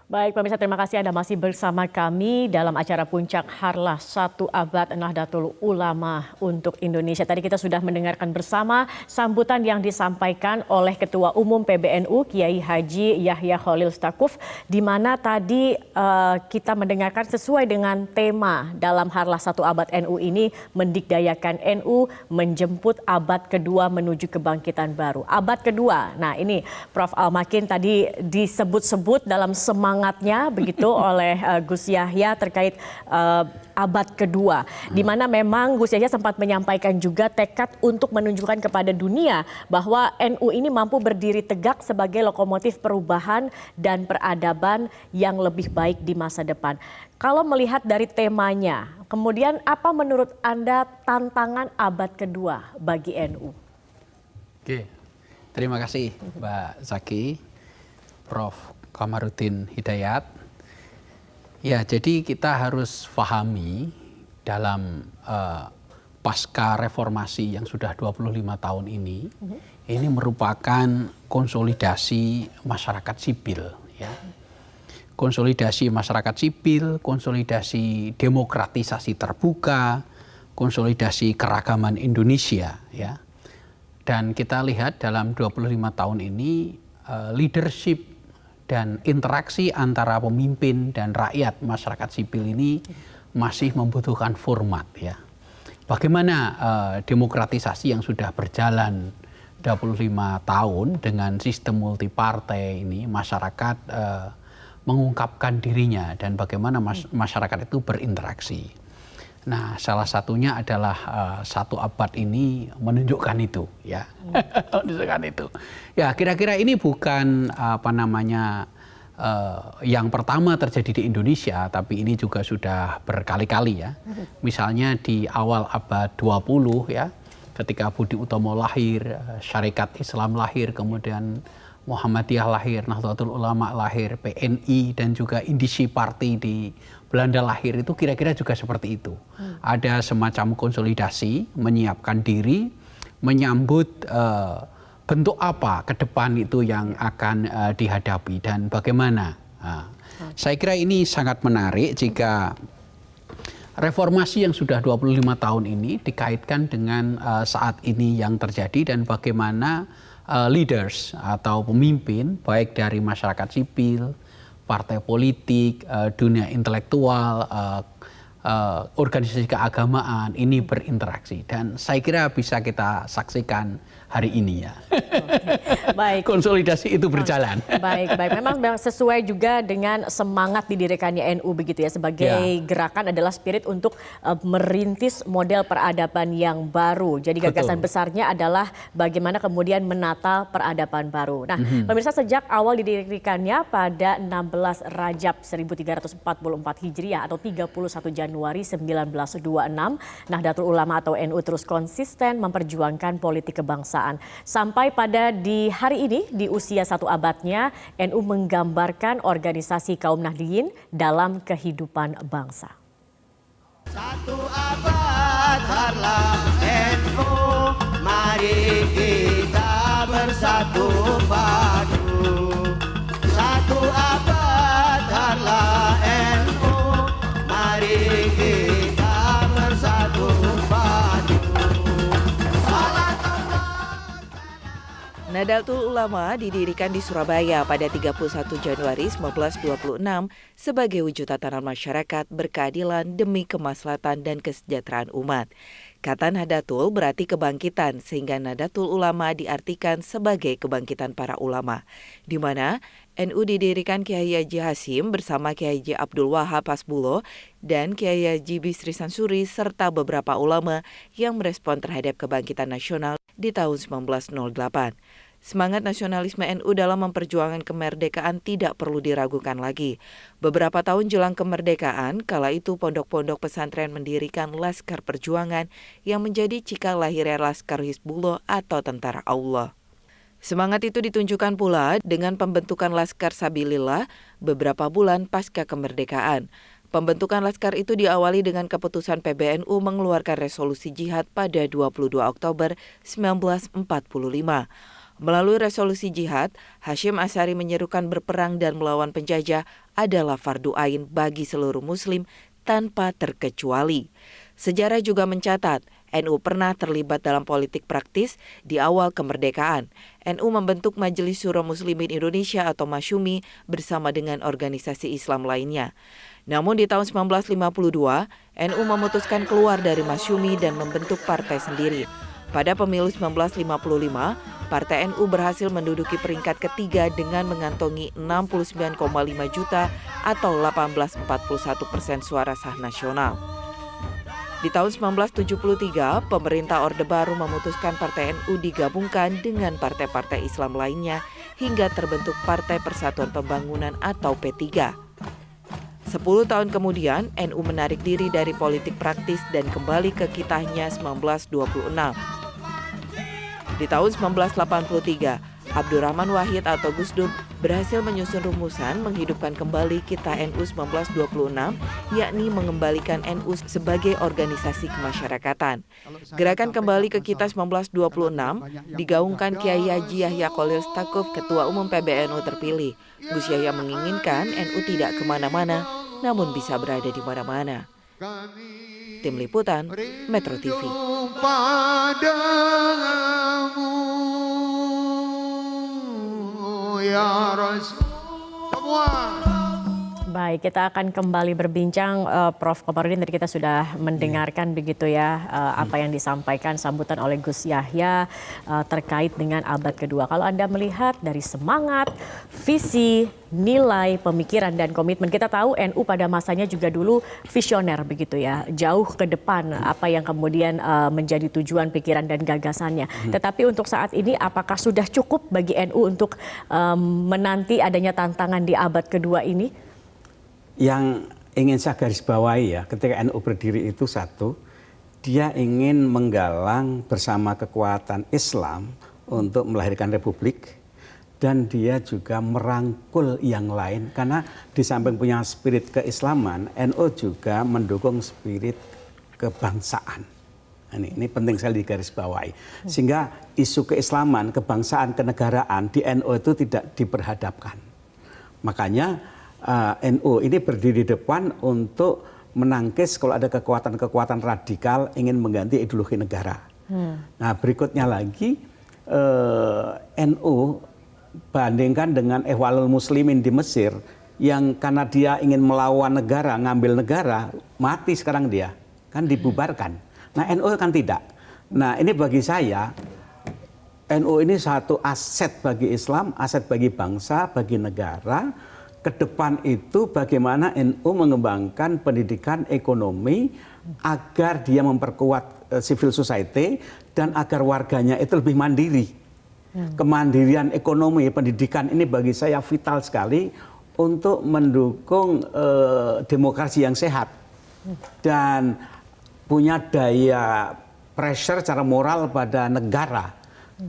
Baik, pemirsa, terima kasih Anda masih bersama kami dalam acara Puncak Harlah 1 Abad Nahdlatul Ulama untuk Indonesia. Tadi kita sudah mendengarkan bersama sambutan yang disampaikan oleh Ketua Umum PBNU Kiai Haji Yahya Khalil Stakuf, di mana tadi kita mendengarkan sesuai dengan tema dalam Harlah 1 Abad NU ini, mendikdayakan NU menjemput abad kedua menuju kebangkitan baru. Abad kedua, nah ini Prof. Al-Makin tadi disebut-sebut dalam semangatnya begitu oleh Gus Yahya terkait abad kedua, di mana memang Gus Yahya sempat menyampaikan juga tekad untuk menunjukkan kepada dunia bahwa NU ini mampu berdiri tegak sebagai lokomotif perubahan dan peradaban yang lebih baik di masa depan. Kalau melihat dari temanya, kemudian apa menurut Anda tantangan abad kedua bagi NU? Oke, terima kasih Mbak Zaki, Prof. Kamarudin Hidayat. Ya, jadi kita harus pahami dalam pasca reformasi yang sudah 25 tahun ini merupakan konsolidasi masyarakat sipil, ya. Konsolidasi masyarakat sipil, konsolidasi demokratisasi terbuka, konsolidasi keragaman Indonesia, ya. Dan kita lihat dalam 25 tahun ini leadership dan interaksi antara pemimpin dan rakyat masyarakat sipil ini masih membutuhkan format, ya. Bagaimana demokratisasi yang sudah berjalan 25 tahun dengan sistem multipartai ini, masyarakat mengungkapkan dirinya dan bagaimana masyarakat itu berinteraksi. Nah, salah satunya adalah 1 abad ini menunjukkan itu, ya. Menunjukkan itu. Ya, kira-kira ini bukan yang pertama terjadi di Indonesia, tapi ini juga sudah berkali-kali, ya. Misalnya di awal abad 20, ya, ketika Budi Utomo lahir, Syarikat Islam lahir, kemudian Muhammadiyah lahir, Nahdlatul Ulama lahir, PNI dan juga Indisi Parti di Belanda lahir, itu kira-kira juga seperti itu. Ada semacam konsolidasi, menyiapkan diri, menyambut bentuk apa ke depan itu yang akan dihadapi dan bagaimana. Saya kira ini sangat menarik jika reformasi yang sudah 25 tahun ini dikaitkan dengan saat ini yang terjadi dan bagaimana leaders atau pemimpin baik dari masyarakat sipil, partai politik, dunia intelektual, organisasi keagamaan ini berinteraksi, dan saya kira bisa kita saksikan hari ini, ya. Baik. Konsolidasi itu berjalan. Baik. Memang sesuai juga dengan semangat didirikannya NU begitu, ya, sebagai gerakan adalah spirit untuk merintis model peradaban yang baru. Jadi gagasan besarnya adalah bagaimana kemudian menata peradaban baru. Nah, pemirsa, sejak awal didirikannya pada 16 Rajab 1344 Hijriah atau 31 Januari 1926, Nahdlatul Ulama atau NU terus konsisten memperjuangkan politik kebangsaan. Sampai pada di hari ini, di usia 1 abadnya, NU menggambarkan organisasi kaum Nahdliyin dalam kehidupan bangsa. 1 abad Harlah NU, mari kita bersatu padu. 1 abad Harlah NU, mari kita bersatu padu. Nahdlatul Ulama didirikan di Surabaya pada 31 Januari 1926 sebagai wujud tatanan masyarakat berkeadilan demi kemaslahatan dan kesejahteraan umat. Kata Nahdlatul berarti kebangkitan, sehingga Nahdlatul Ulama diartikan sebagai kebangkitan para ulama, di mana NU didirikan Kiai Haji Hasyim bersama Kiai Haji Abdul Wahab Hasbulo dan Kiai Haji Bisri Sansuri serta beberapa ulama yang merespon terhadap kebangkitan nasional di tahun 1908. Semangat nasionalisme NU dalam memperjuangkan kemerdekaan tidak perlu diragukan lagi. Beberapa tahun jelang kemerdekaan, kala itu pondok-pondok pesantren mendirikan Laskar Perjuangan yang menjadi cikal lahirnya Laskar Hizbullah atau Tentara Allah. Semangat itu ditunjukkan pula dengan pembentukan Laskar Sabilillah beberapa bulan pasca kemerdekaan. Pembentukan Laskar itu diawali dengan keputusan PBNU mengeluarkan resolusi jihad pada 22 Oktober 1945. Melalui resolusi jihad, Hasyim Asy'ari menyerukan berperang dan melawan penjajah adalah fardu ain bagi seluruh muslim tanpa terkecuali. Sejarah juga mencatat, NU pernah terlibat dalam politik praktis di awal kemerdekaan. NU membentuk Majelis Syuro Muslimin Indonesia atau Masyumi bersama dengan organisasi Islam lainnya. Namun di tahun 1952, NU memutuskan keluar dari Masyumi dan membentuk partai sendiri. Pada pemilu 1955, Partai NU berhasil menduduki peringkat ketiga dengan mengantongi 69,5 juta atau 18,41% suara sah nasional. Di tahun 1973, pemerintah Orde Baru memutuskan Partai NU digabungkan dengan partai-partai Islam lainnya hingga terbentuk Partai Persatuan Pembangunan atau P3. 10 tahun kemudian, NU menarik diri dari politik praktis dan kembali ke kitahnya 1926. Di tahun 1983, Abdurrahman Wahid atau Gus Dur berhasil menyusun rumusan menghidupkan kembali Kitah NU 1926, yakni mengembalikan NU sebagai organisasi kemasyarakatan. Gerakan kembali ke Kitah 1926 digaungkan Kiai Haji Yahya Khalil Stakuf, Ketua Umum PBNU terpilih. Gus Yahya menginginkan NU tidak kemana-mana, namun bisa berada di mana-mana. Tim Liputan, Metro TV. Ya Rasul. Semua. Baik, kita akan kembali berbincang, Prof. Komarudin. Tadi kita sudah mendengarkan begitu ya apa yang disampaikan sambutan oleh Gus Yahya terkait dengan abad kedua. Kalau Anda melihat dari semangat, visi, nilai, pemikiran dan komitmen, kita tahu NU pada masanya juga dulu visioner begitu ya, jauh ke depan apa yang kemudian menjadi tujuan, pikiran dan gagasannya. Tetapi untuk saat ini apakah sudah cukup bagi NU untuk menanti adanya tantangan di abad kedua ini? Yang ingin saya garis bawahi ya, ketika NU berdiri itu satu, dia ingin menggalang bersama kekuatan Islam untuk melahirkan republik, dan dia juga merangkul yang lain, karena di samping punya spirit keislaman, NU juga mendukung spirit kebangsaan. Ini penting sekali digarisbawahi, sehingga isu keislaman, kebangsaan, kenegaraan di NU itu tidak diperhadapkan. Makanya NU ini berdiri di depan untuk menangkis kalau ada kekuatan-kekuatan radikal ingin mengganti ideologi negara. Nah, berikutnya lagi NU bandingkan dengan Ikhwanul Muslimin di Mesir yang karena dia ingin melawan negara, ngambil negara, mati sekarang dia, kan dibubarkan. Nah, NU kan tidak. Nah, ini bagi saya NU ini satu aset bagi Islam, aset bagi bangsa, bagi negara. Ke depan itu bagaimana NU mengembangkan pendidikan ekonomi agar dia memperkuat civil society dan agar warganya itu lebih mandiri. Kemandirian ekonomi, pendidikan ini bagi saya vital sekali untuk mendukung demokrasi yang sehat dan punya daya pressure secara moral pada negara.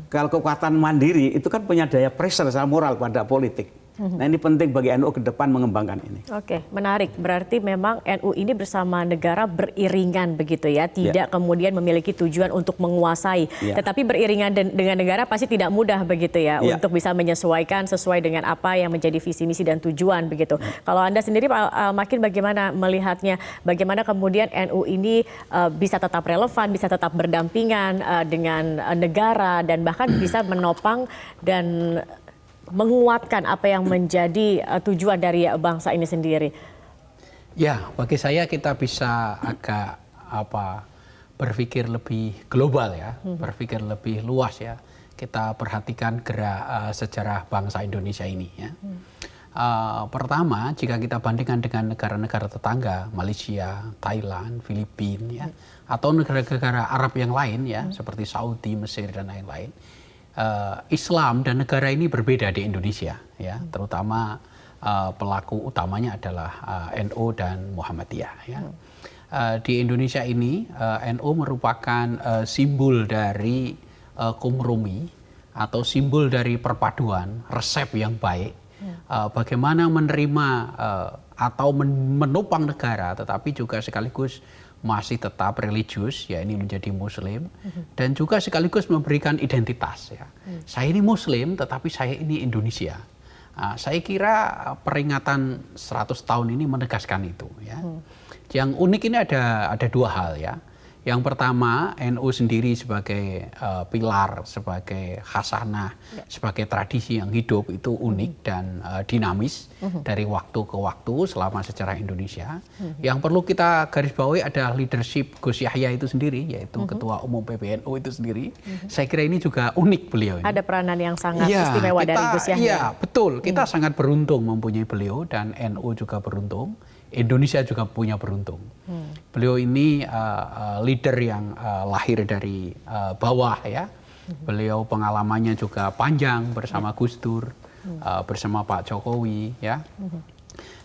Kalau kekuatan mandiri itu kan punya daya pressure secara moral pada politik. Nah, ini penting bagi NU ke depan mengembangkan ini. Oke, menarik. Berarti memang NU ini bersama negara beriringan begitu ya, tidak kemudian memiliki tujuan untuk menguasai. Tetapi beriringan dengan negara pasti tidak mudah begitu ya, untuk bisa menyesuaikan sesuai dengan apa yang menjadi visi misi dan tujuan begitu. Kalau Anda sendiri Pak Makin bagaimana melihatnya? Bagaimana kemudian NU ini bisa tetap relevan, bisa tetap berdampingan dengan negara dan bahkan bisa menopang dan menguatkan apa yang menjadi tujuan dari bangsa ini sendiri? Ya, bagi saya kita bisa agak berpikir lebih global ya, berpikir lebih luas ya. Kita perhatikan gerak sejarah bangsa Indonesia ini ya. Pertama, jika kita bandingkan dengan negara-negara tetangga, Malaysia, Thailand, Filipina ya, atau negara-negara Arab yang lain ya, seperti Saudi, Mesir dan lain-lain. Islam dan negara ini berbeda di Indonesia ya, terutama pelaku utamanya adalah NU dan Muhammadiyah ya. Di Indonesia ini NU merupakan simbol dari kompromi atau simbol dari perpaduan, resep yang baik, bagaimana menerima atau menopang negara tetapi juga sekaligus masih tetap religius, ya ini menjadi Muslim, dan juga sekaligus memberikan identitas. Ya. Saya ini Muslim, tetapi saya ini Indonesia. Saya kira peringatan 100 tahun ini menegaskan itu ya. Yang unik ini ada dua hal ya. Yang pertama, NU sendiri sebagai pilar, sebagai khasanah, sebagai tradisi yang hidup itu unik dan dinamis dari waktu ke waktu selama sejarah Indonesia. Yang perlu kita garis bawahi adalah leadership Gus Yahya itu sendiri, yaitu Ketua Umum PBNU itu sendiri. Saya kira ini juga unik beliau ini. Ada peranan yang sangat istimewa dari Gus Yahya. Iya, betul. Kita sangat beruntung mempunyai beliau dan NU juga beruntung. Indonesia juga punya beruntung. Beliau ini leader yang lahir dari bawah ya. Beliau pengalamannya juga panjang bersama Gus Dur, bersama Pak Jokowi ya.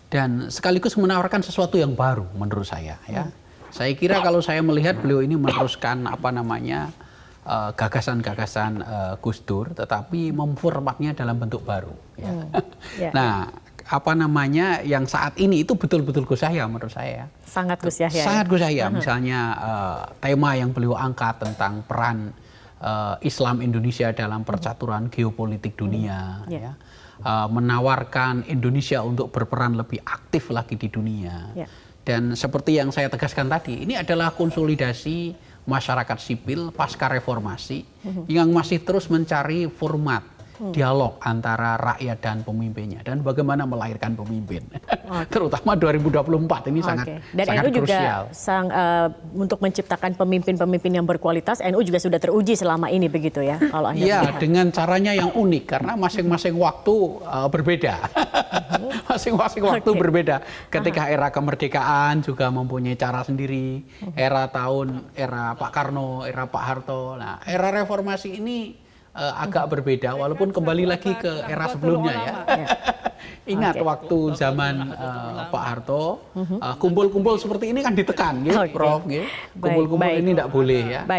Dan sekaligus menawarkan sesuatu yang baru menurut saya ya. Saya kira kalau saya melihat beliau ini meneruskan gagasan-gagasan Gus Dur, tetapi memformatnya dalam bentuk baru ya. Nah, yang saat ini itu betul-betul Gus Yahya menurut saya. Sangat Gus Yahya. Sangat Gus Yahya. Misalnya tema yang beliau angkat tentang peran Islam Indonesia dalam percaturan geopolitik dunia, ya. Menawarkan Indonesia untuk berperan lebih aktif lagi di dunia. Dan seperti yang saya tegaskan tadi, ini adalah konsolidasi masyarakat sipil pasca reformasi yang masih terus mencari format dialog antara rakyat dan pemimpinnya dan bagaimana melahirkan pemimpin. Terutama 2024 ini sangat NU krusial. Juga untuk menciptakan pemimpin-pemimpin yang berkualitas, NU juga sudah teruji selama ini begitu ya kalau Anda melihat. Dengan caranya yang unik karena masing-masing waktu berbeda. Masing-masing waktu berbeda. Ketika era kemerdekaan juga mempunyai cara sendiri, era Pak Karno, era Pak Harto. Nah, era reformasi ini agak berbeda walaupun kembali lagi ke era sebelumnya ya. Ingat waktu zaman Pak Harto kumpul-kumpul seperti ini kan ditekan gitu, Prof. Kumpul-kumpul ini tidak boleh ya.